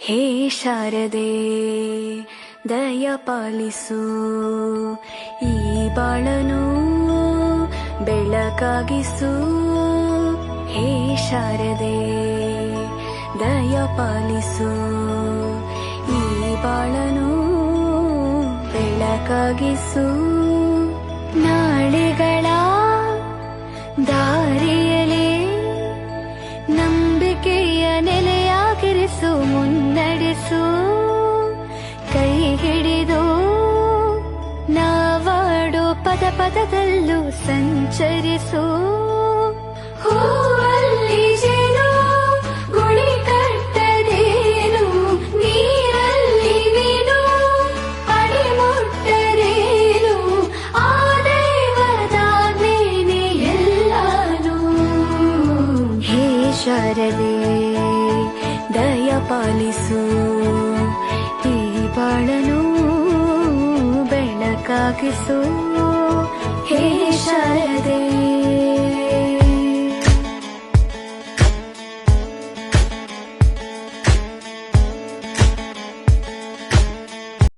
ಹೇ ಶಾರದೆ ದಯ ಪಾಲಿಸು, ಈ ಬಾಳನು ಬೆಳಕಾಗಿಸು. ಹೇ ಶಾರದೆ ದಯ ಪಾಲಿಸು, ಈ ಬಾಳನು ಬೆಳಕಾಗಿಸು. ನಾಳೆಗಳ ದಾರಿಯಲೇ ನಂಬಿಕೆಯ ನೆಲೆಯಾಗಿರಿಸು, ಮುನ್ನಡೆಸು. ಕೈ ಹಿಡಿದು ನಾವಾಡೋ ಪದ ಪದದಲ್ಲೂ ಸಂಚರಿಸು. ಹೂವಲ್ಲಿ ಜೇನು ಗುಳಿ ಕಟ್ಟದೇನು, ನೀರಲ್ಲಿ ಮೀನು ಅಡಿ ಮುಟ್ಟರೇನು, ಆ ದೈವದಾಜ್ಞೆನೇ ಎಲ್ಲಾನು. ಹೇ ಶಾರದೆ ದಯ ಪಾಲಿಸು, ಈ ಬಾಳನು ಬೆಳಕಾಗಿಸು.